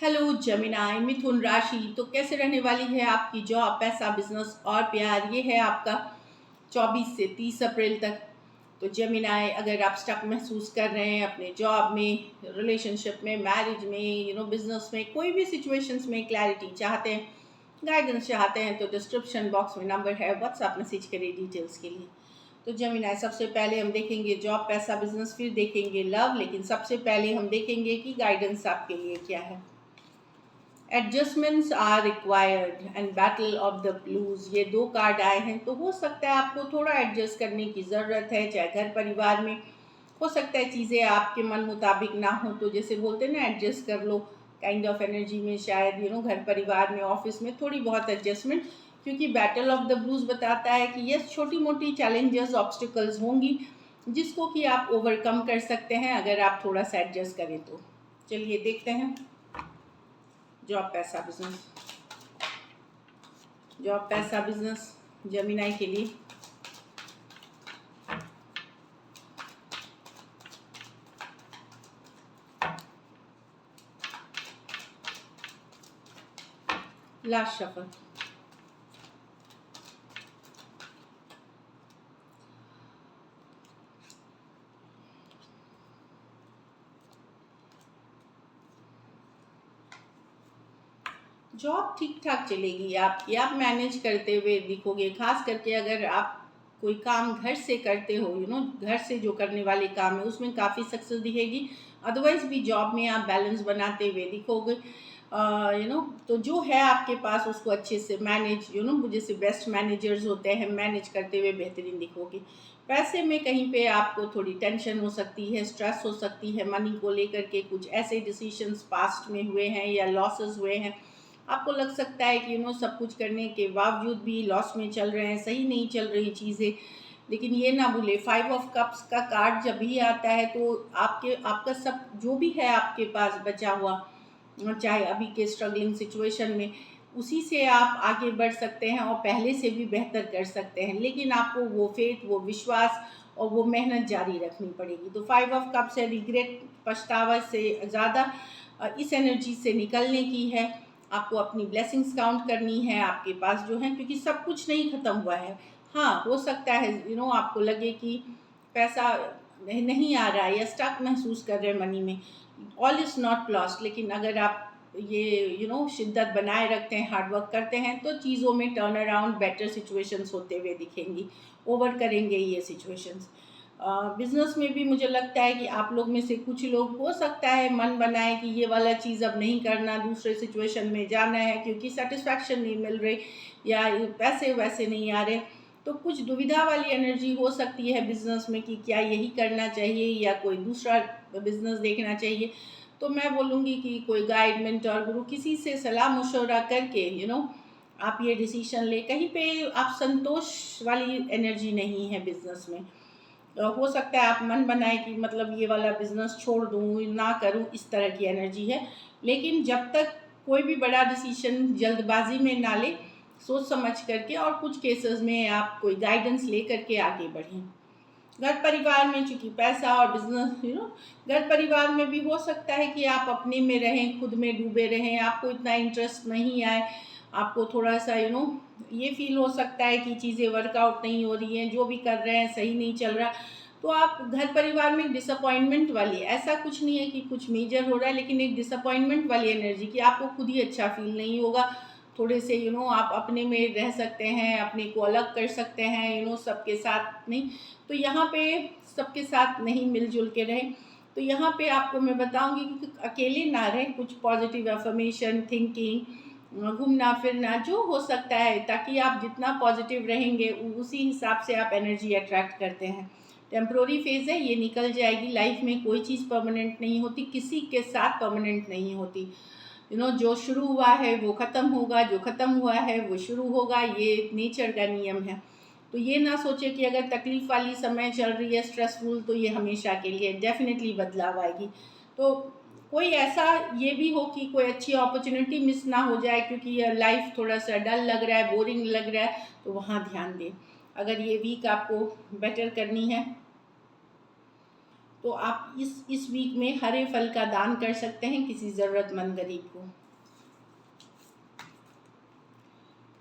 Hello Gemini मिथुन राशि। तो कैसे रहने वाली है आपकी जॉब, पैसा, बिजनेस और प्यार? ये है आपका 24 से 30 अप्रैल तक। तो जेमिनाई, अगर आप स्टक महसूस कर रहे हैं अपने जॉब में, रिलेशनशिप में, मैरिज में, बिजनेस में, कोई भी सिचुएशंस में क्लैरिटी चाहते हैं, गाइडेंस चाहते हैं, तो डिस्क्रिप्शन बॉक्स में नंबर है, व्हाट्सएप मैसेज करिए डिटेल्स के लिए। तो जेमिनाई, सबसे पहले हम देखेंगे जॉब, पैसा, बिजनेस, फिर देखेंगे लव, लेकिन सबसे पहले हम देखेंगे कि गाइडेंस आपके लिए क्या है। Adjustments are required and battle of the blues, ये दो कार्ड आए हैं। तो हो सकता है आपको थोड़ा एडजस्ट करने की ज़रूरत है, चाहे घर परिवार में। हो सकता है चीज़ें आपके मन मुताबिक ना हो, तो जैसे बोलते हैं ना, एडजस्ट कर लो काइंड ऑफ एनर्जी में, शायद घर परिवार में, ऑफिस में थोड़ी बहुत एडजस्टमेंट। क्योंकि बैटल ऑफ द ब्लूज बताता है कि यस, छोटी मोटी चैलेंजेस, ऑब्स्टिकल्स होंगी जिसको कि आप ओवरकम कर सकते हैं अगर आप थोड़ा सा एडजस्ट करें तो। चलिए देखते हैं जॉब, पैसा, बिजनेस। जॉब, पैसा, बिजनेस जेमिनाई के लिए। Last shuffle. जॉब ठीक ठाक चलेगी आपकी, आप मैनेज करते हुए दिखोगे। खास करके अगर आप कोई काम घर से करते हो, घर से जो करने वाले काम है उसमें काफ़ी सक्सेस दिखेगी। अदरवाइज भी जॉब में आप बैलेंस बनाते हुए दिखोगे। तो जो है आपके पास उसको अच्छे से मैनेज, जैसे बेस्ट मैनेजर्स होते हैं, मैनेज करते हुए बेहतरीन दिखोगे। पैसे में कहीं पे आपको थोड़ी टेंशन हो सकती है, स्ट्रेस हो सकती है मनी को लेकर के। कुछ ऐसे डिसीशंस पास्ट में हुए हैं या लॉसेस हुए हैं, आपको लग सकता है कि सब कुछ करने के बावजूद भी लॉस में चल रहे हैं, सही नहीं चल रही चीज़ें। लेकिन ये ना भूले, 5 ऑफ कप्स का कार्ड जब भी आता है तो आपका सब जो भी है आपके पास बचा हुआ, चाहे अभी के स्ट्रगलिंग सिचुएशन में, उसी से आप आगे बढ़ सकते हैं और पहले से भी बेहतर कर सकते हैं। लेकिन आपको वो फेथ, वो विश्वास और वो मेहनत जारी रखनी पड़ेगी। तो 5 ऑफ कप्स है, रिग्रेट, पछतावा से ज़्यादा इस एनर्जी से निकलने की है। आपको अपनी ब्लेसिंग्स काउंट करनी है आपके पास जो है, क्योंकि सब कुछ नहीं ख़त्म हुआ है। हाँ, हो सकता है आपको लगे कि पैसा नहीं आ रहा है या स्टक महसूस कर रहे हैं मनी में, ऑल इज़ नॉट लॉस्ट। लेकिन अगर आप ये शिद्दत बनाए रखते हैं, हार्ड वर्क करते हैं, तो चीज़ों में टर्न अराउंड, बेटर सिचुएशंस होते हुए दिखेंगी, ओवर करेंगे ये सिचुएशंस। बिजनेस में भी मुझे लगता है कि आप लोग में से कुछ लोग हो सकता है मन बनाए कि ये वाला चीज़ अब नहीं करना, दूसरे सिचुएशन में जाना है क्योंकि सेटिस्फैक्शन नहीं मिल रही या पैसे वैसे नहीं आ रहे। तो कुछ दुविधा वाली एनर्जी हो सकती है बिजनेस में कि क्या यही करना चाहिए या कोई दूसरा बिजनेस देखना चाहिए। तो मैं बोलूँगी कि कोई गाइड, मेंटर, गुरु, किसी से सलाह मशवरा करके आप ये डिसीजन ले। कहीं पे आप संतोष वाली एनर्जी नहीं है बिजनेस में। हो सकता है आप मन बनाए कि मतलब ये वाला बिजनेस छोड़ दूँ, ना करूँ, इस तरह की एनर्जी है। लेकिन जब तक कोई भी बड़ा डिसीजन जल्दबाजी में ना ले, सोच समझ करके, और कुछ केसेस में आप कोई गाइडेंस ले करके आगे बढ़ें। घर परिवार में चूंकि पैसा और बिजनेस, घर परिवार में भी हो सकता है कि आप अपने में रहें, खुद में डूबे रहें, आपको इतना इंटरेस्ट नहीं आए, आपको थोड़ा सा ये फील हो सकता है कि चीज़ें वर्कआउट नहीं हो रही हैं, जो भी कर रहे हैं सही नहीं चल रहा। तो आप घर परिवार में डिसअपॉइंटमेंट वाली, ऐसा कुछ नहीं है कि कुछ मेजर हो रहा है, लेकिन एक डिसअपॉइंटमेंट वाली एनर्जी कि आपको खुद ही अच्छा फील नहीं होगा। थोड़े से आप अपने में रह सकते हैं, अपने को अलग कर सकते हैं, सबके साथ नहीं। तो यहाँ पे सबके साथ नहीं मिलजुल के रहें। तो यहाँ पे आपको मैं बताऊंगी कि अकेले ना रहें, कुछ पॉजिटिव अफर्मेशन, थिंकिंग, घूमना फिरना जो हो सकता है, ताकि आप जितना पॉजिटिव रहेंगे उसी हिसाब से आप एनर्जी अट्रैक्ट करते हैं। टेम्प्रोरी फेज़ है, ये निकल जाएगी। लाइफ में कोई चीज़ परमानेंट नहीं होती, किसी के साथ परमानेंट नहीं होती। जो शुरू हुआ है वो ख़त्म होगा, जो ख़त्म हुआ है वो शुरू होगा, ये नेचर का नियम है। तो ये ना सोचे कि अगर तकलीफ़ वाली समय चल रही है, स्ट्रेसफुल, तो ये हमेशा के लिए, डेफिनेटली बदलाव आएगी। तो कोई ऐसा ये भी हो कि कोई अच्छी अपॉर्चुनिटी मिस ना हो जाए क्योंकि ये लाइफ थोड़ा सा डल लग रहा है, बोरिंग लग रहा है, तो वहाँ ध्यान दें। अगर ये वीक आपको बेटर करनी है तो आप इस वीक में हरे फल का दान कर सकते हैं किसी ज़रूरतमंद गरीब को।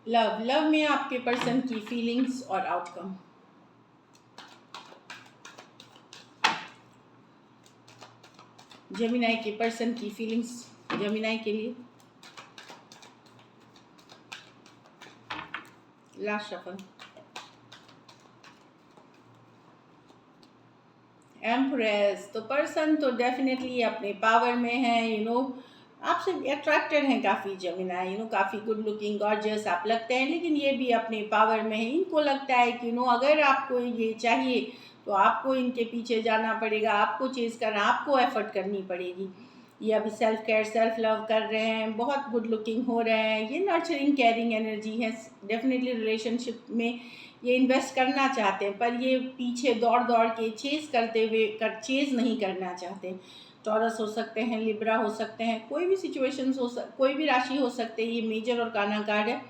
लव में आपके पर्सन की फीलिंग्स और आउटकम। जेमिनाई के पर्सन की फीलिंग्स जेमिनाई के लिए। Last shuffle. एम्प्रेस, तो पर्सन तो डेफिनेटली अपने पावर में है, आपसे अट्रैक्टेड हैं काफ़ी जेमिनाई, काफ़ी गुड लुकिंग गॉर्जियस आप लगते हैं, लेकिन ये भी अपने पावर में है। इनको लगता है कि अगर आपको ये चाहिए तो आपको इनके पीछे जाना पड़ेगा, आपको चेज़ करना, आपको एफर्ट करनी पड़ेगी। ये अभी सेल्फ केयर सेल्फ लव कर रहे हैं, बहुत गुड लुकिंग हो रहे हैं, ये नर्चरिंग केयरिंग एनर्जी है। डेफिनेटली रिलेशनशिप में ये इन्वेस्ट करना चाहते हैं, पर ये पीछे दौड़ दौड़ के चेज़ करते हुए चेज़ नहीं करना चाहते। टॉरस हो सकते हैं, लिब्रा हो सकते हैं, कोई भी सिचुएशंस कोई भी राशि हो सकते हैं। ये मेजर और काना कार्ड है।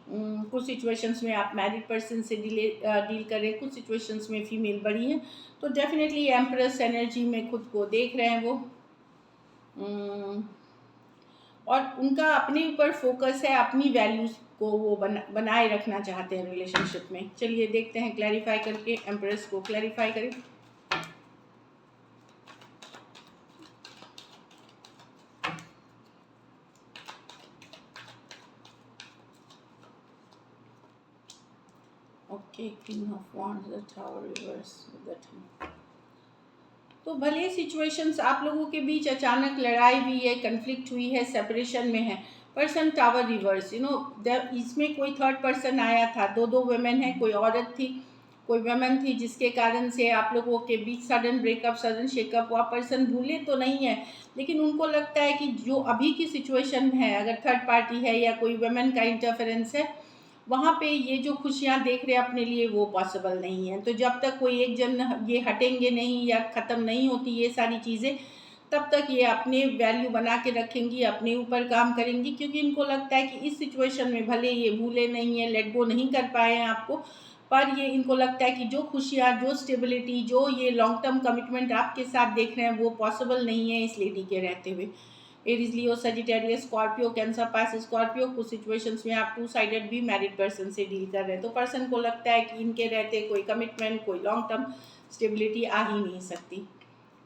कुछ सिचुएशंस में आप मैरिड पर्सन से डील करें, कुछ सिचुएशंस में फीमेल बड़ी है, तो डेफिनेटली एम्प्रेस एनर्जी में खुद को देख रहे हैं वो। और उनका अपने ऊपर फोकस है, अपनी वैल्यूज़ को वो बनाए रखना चाहते हैं रिलेशनशिप में। चलिए देखते हैं, क्लैरिफाई करके एम्प्रेस को क्लैरिफाई करें। Okay, queen of wands, the tower reverse that. तो भले सिचुएशंस आप लोगों के बीच अचानक लड़ाई हुई है, कन्फ्लिक्ट हुई है, सेपरेशन में है, पर्सन टावर रिवर्स, इसमें कोई थर्ड पर्सन आया था, दो वुमेन है, कोई औरत थी, कोई वुमेन थी, जिसके कारण से आप लोगों के बीच सडन ब्रेकअप, सडन शेकअप हुआ। पर्सन भूले तो नहीं है, लेकिन उनको लगता है कि जो अभी की सिचुएशन है, अगर थर्ड पार्टी है या कोई वुमेन का इंटरफेरेंस है, वहाँ पे ये जो खुशियाँ देख रहे हैं अपने लिए, वो पॉसिबल नहीं है। तो जब तक कोई एक जन ये हटेंगे नहीं या ख़त्म नहीं होती ये सारी चीज़ें, तब तक ये अपने वैल्यू बना के रखेंगी, अपने ऊपर काम करेंगी, क्योंकि इनको लगता है कि इस सिचुएशन में भले ये भूले नहीं है, लेट गो नहीं कर पाए हैं आपको, पर ये इनको लगता है कि जो खुशियाँ, जो स्टेबिलिटी, जो ये लॉन्ग टर्म कमिटमेंट आपके साथ देख रहे हैं, वो पॉसिबल नहीं है इस लेडी के रहते हुए। Aries, Leo, Sagittarius, Scorpio, Cancer, Pisces, Scorpio, कुछ सिचुएशंस में आप टू साइडेड भी मैरिड पर्सन से डील कर रहे हैं, तो पर्सन को लगता है कि इनके रहते कोई कमिटमेंट, कोई लॉन्ग टर्म स्टेबिलिटी आ ही नहीं सकती।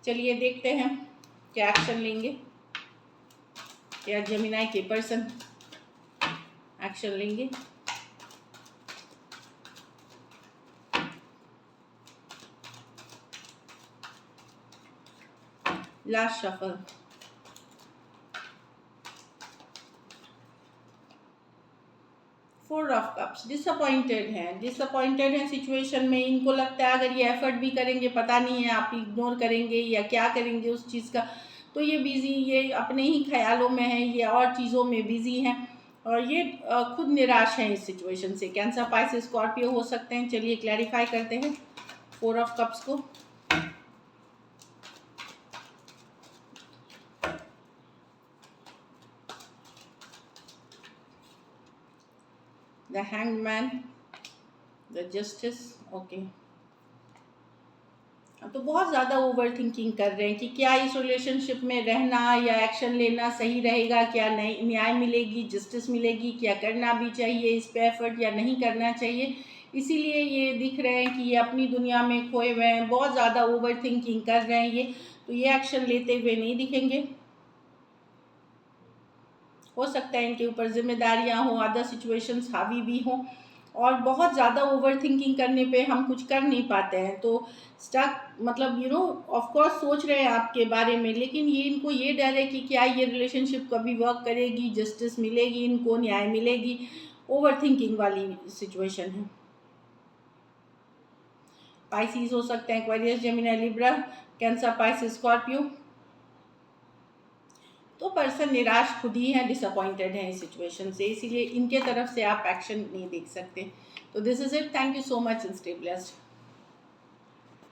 चलिए देखते हैं क्या एक्शन लेंगे, क्या जेमिनाई के पर्सन एक्शन लेंगे। Last shuffle. Four of cups, disappointed हैं सिचुएशन में। इनको लगता है अगर ये एफर्ट भी करेंगे, पता नहीं है आप इग्नोर करेंगे या क्या करेंगे उस चीज़ का, तो ये बिजी, ये अपने ही ख्यालों में है, ये और चीज़ों में बिजी हैं, और ये खुद निराश हैं इस सिचुएशन से। कैंसर, पाइसेस, स्कॉर्पियो हो सकते हैं। चलिए क्लैरिफाई करते हैं फोर ऑफ कप्स को। The hanged man, the justice. Okay, तो बहुत ज़्यादा ओवर थिंकिंग कर रहे हैं कि क्या इस रिलेशनशिप में रहना या एक्शन लेना सही रहेगा, क्या नहीं न्याय मिलेगी, जस्टिस मिलेगी, क्या करना भी चाहिए इस पे एफर्ट या नहीं करना चाहिए। इसीलिए ये दिख रहे हैं कि ये अपनी दुनिया में खोए हुए हैं, बहुत ज़्यादा ओवर थिंकिंग कर रहे हैं ये, तो ये एक्शन लेते हुए नहीं दिखेंगे। हो सकता है इनके ऊपर जिम्मेदारियां हो, अदर सिचुएशंस हावी भी हों, और बहुत ज़्यादा ओवर थिंकिंग करने पे हम कुछ कर नहीं पाते हैं, तो स्टक, मतलब ऑफ कोर्स सोच रहे हैं आपके बारे में, लेकिन ये इनको ये डर है कि क्या ये रिलेशनशिप कभी वर्क करेगी, जस्टिस मिलेगी, इनको न्याय मिलेगी। ओवर थिंकिंग वाली सिचुएशन है। पाइसिस हो सकते हैं, Aquarius, Gemini, Libra, cancer, Pisces, Scorpio. तो पर्सन निराश खुद ही है, डिसअपॉइंटेड है इस सिचुएशन से, इसीलिए इनके तरफ से आप एक्शन नहीं देख सकते। तो this is it, thank you so much and stay blessed.